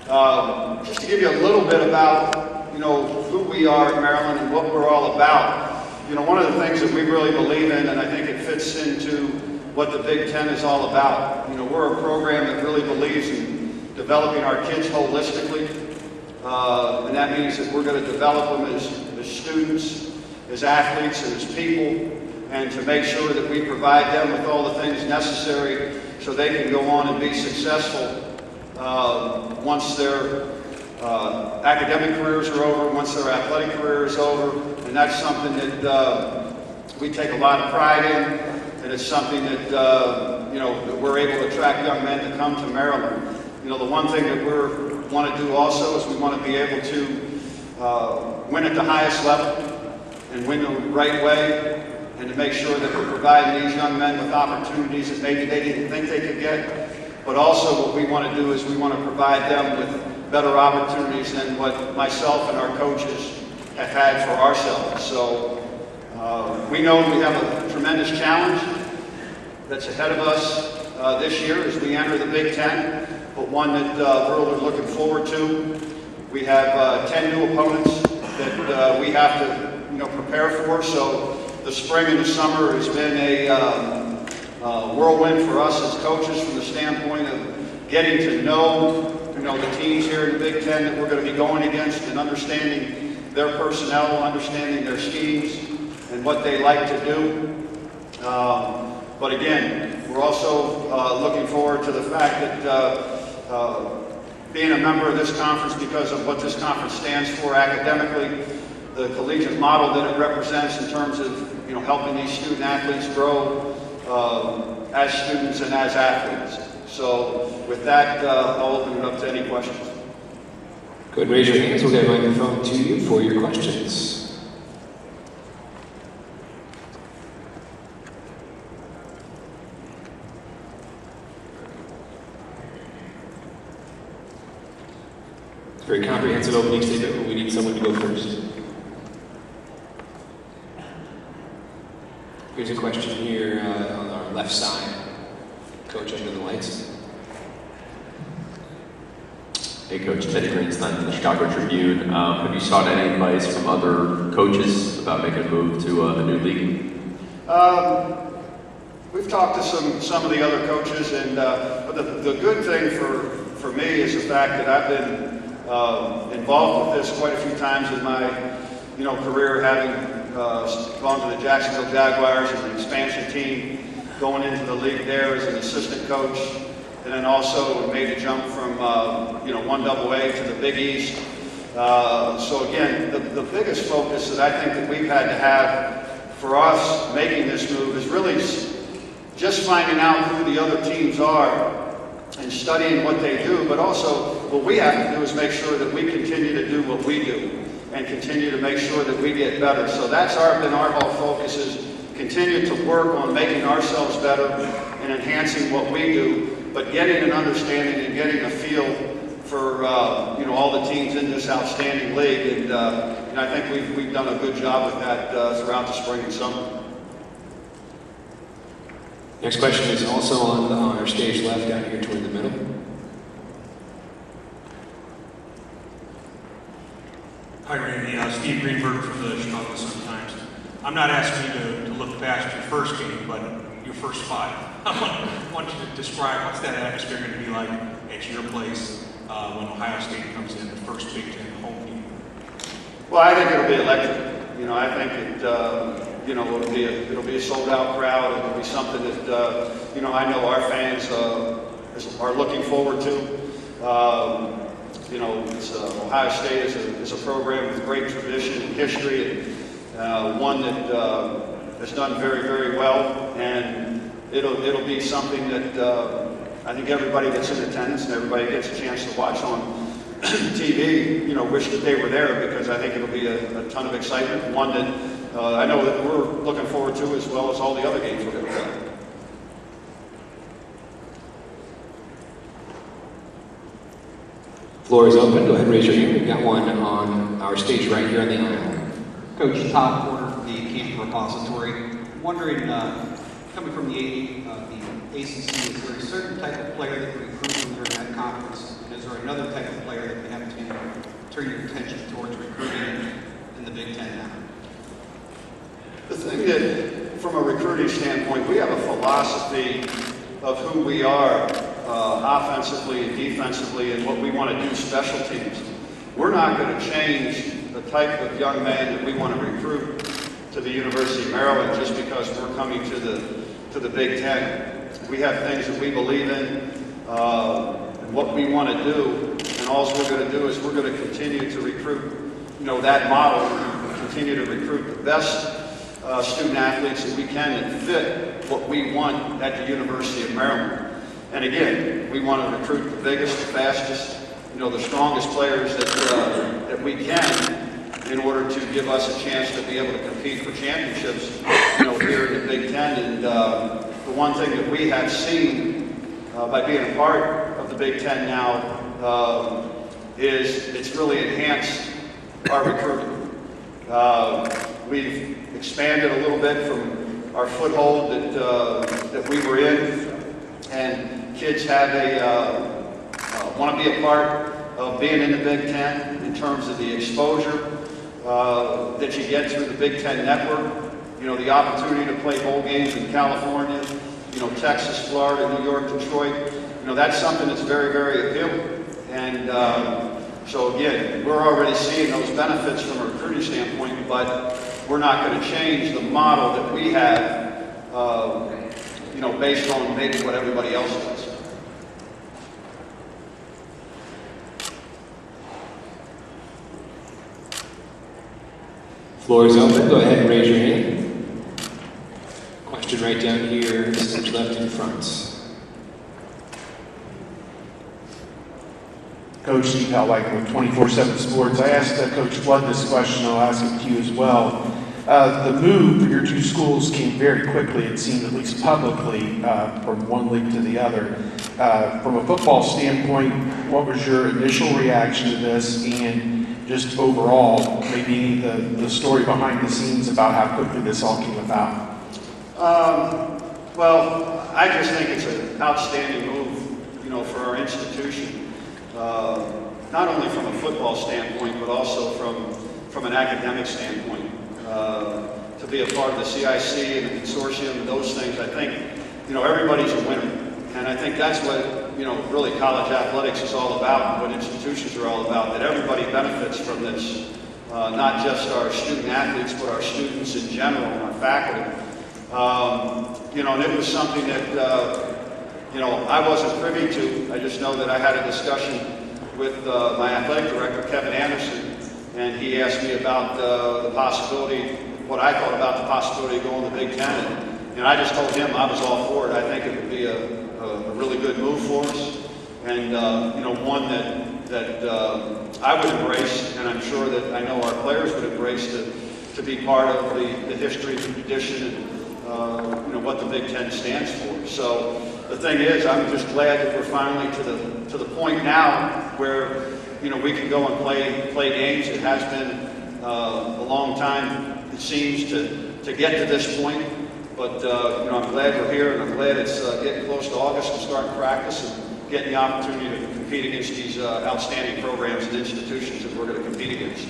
Just to give you a little bit about, who we are at Maryland and what we're all about. One of the things that we really believe in, and I think it fits into what the Big Ten is all about. We're a program that really believes in developing our kids holistically, and that means that we're going to develop them as students, as athletes, and as people, and to make sure that we provide them with all the things necessary so they can go on and be successful once their academic careers are over, once their athletic career is over. And that's something that we take a lot of pride in, and it's something that that we're able to attract young men to come to Maryland. The one thing that we want to do also is we want to be able to win at the highest level and win the right way, and to make sure that we're providing these young men with opportunities that maybe they didn't think they could get. But also what we want to do is we want to provide them with better opportunities than what myself and our coaches have had for ourselves. So we know we have a tremendous challenge that's ahead of us this year as we enter the Big Ten, but one that we're really looking forward to. We have 10 new opponents that we have to prepare for. So the spring and the summer has been a whirlwind for us as coaches from the standpoint of getting to know the teams here in the Big Ten that we're going to be going against, and understanding their personnel, understanding their schemes and what they like to do. But again, we're also looking forward to the fact that being a member of this conference, because of what this conference stands for academically, the collegiate model that it represents in terms of helping these student athletes grow as students and as athletes. So with that, I'll open it up to any questions. Go ahead and raise your hands. We'll get a microphone to you for your questions. It's a very comprehensive opening statement, but we need someone to go first. Here's a question here on our left side. Coach under the lights. Hey Coach, Teddy Greenstein from the Chicago Tribune. Have you sought any advice from other coaches about making a move to a new league? We've talked to some of the other coaches, and but the good thing for me is the fact that I've been involved with this quite a few times in my career, having gone to the Jacksonville Jaguars and the expansion team, going into the league there as an assistant coach, and then also made a jump from 1AA to the Big East. So again, the biggest focus that I think that we've had to have for us making this move is really just finding out who the other teams are and studying what they do, but also what we have to do is make sure that we continue to do what we do and continue to make sure that we get better. So that's been our whole focus, is continue to work on making ourselves better and enhancing what we do, but getting an understanding and getting a feel for all the teams in this outstanding league. And I think we've done a good job with that throughout the spring and summer. Next question is also on our stage left, down here toward the middle. Hi Randy, Steve Greenberg from the Chicago Sun-Times. I'm not asking you to look past your first game, but your first 5. I want you to describe what's that atmosphere going to be like at your place when Ohio State comes in, the first Big Ten home game. Well, I think it'll be electric. I think it'll be a sold-out crowd. It'll be something that I know our fans are looking forward to. Ohio State is a program with great tradition and history, and one that has done very, very well. And it'll be something that I think everybody that's in attendance and everybody gets a chance to watch on TV, wish that they were there, because I think it'll be a ton of excitement. One that I know that we're looking forward to, as well as all the other games we're going to play. Floor is open. Go ahead and raise your hand. We've got one on our stage right here on the aisle. Coach, Todd Porter from the Camp Repository. Wondering, coming from the ACC, is there a certain type of player that you recruit when you're in that conference? And is there another type of player turn your attention towards recruiting in the Big Ten now? The thing that, from a recruiting standpoint, we have a philosophy of who we are offensively and defensively and what we want to do special teams. We're not going to change the type of young man that we want to recruit to the University of Maryland just because we're coming to the Big Ten. We have things that we believe in and what we want to do, and all we're going to do is we're going to continue to recruit, that model, continue to recruit the best student athletes that we can that fit what we want at the University of Maryland. And again, we want to recruit the biggest, the fastest, the strongest players that we can in order to give us a chance to be able to compete for championships, here in the Big Ten. And the one thing that we have seen by being a part of the Big Ten now is it's really enhanced our recruiting. We've expanded a little bit from our foothold that we were in, and kids have want to be a part of being in the Big Ten in terms of the exposure that you get through the Big Ten network. The opportunity to play bowl games in California, Texas, Florida, New York, Detroit. That's something that's very, very appealing. And so again, we're already seeing those benefits from a recruiting standpoint, but we're not going to change the model that we have, based on maybe what everybody else does. Floor is open. Go ahead and raise your hand. Question right down here, stage left in front. Coach Steve Halwike with 24/7 Sports. I asked Coach Flood this question. I'll ask it to you as well. The move for your two schools came very quickly, it seemed, at least publicly, from one league to the other. From a football standpoint, what was your initial reaction to this, and just overall, maybe the story behind the scenes about how quickly this all came about? Well, I just think it's an outstanding move, for our institution. Not only from a football standpoint, but also from an academic standpoint. To be a part of the CIC and the consortium and those things, I think, everybody's a winner. And I think that's what, really college athletics is all about, and what institutions are all about, that everybody benefits from this. Not just our student athletes, but our students in general and our faculty. And it was something that, I wasn't privy to. I just know that I had a discussion with my athletic director, Kevin Anderson, and he asked me about the possibility, what I thought about the possibility of going to the Big Ten. And I just told him I was all for it. I think it would be a really good move for us, and one that I would embrace, and I'm sure that I know our players would embrace to be part of the history, the tradition, and what the Big Ten stands for. So the thing is, I'm just glad that we're finally to the point now where we can go and play games. It has been a long time, it seems, to get to this point. But I'm glad we're here, and I'm glad it's getting close to August and starting practice and getting the opportunity to compete against these outstanding programs and institutions that we're going to compete against.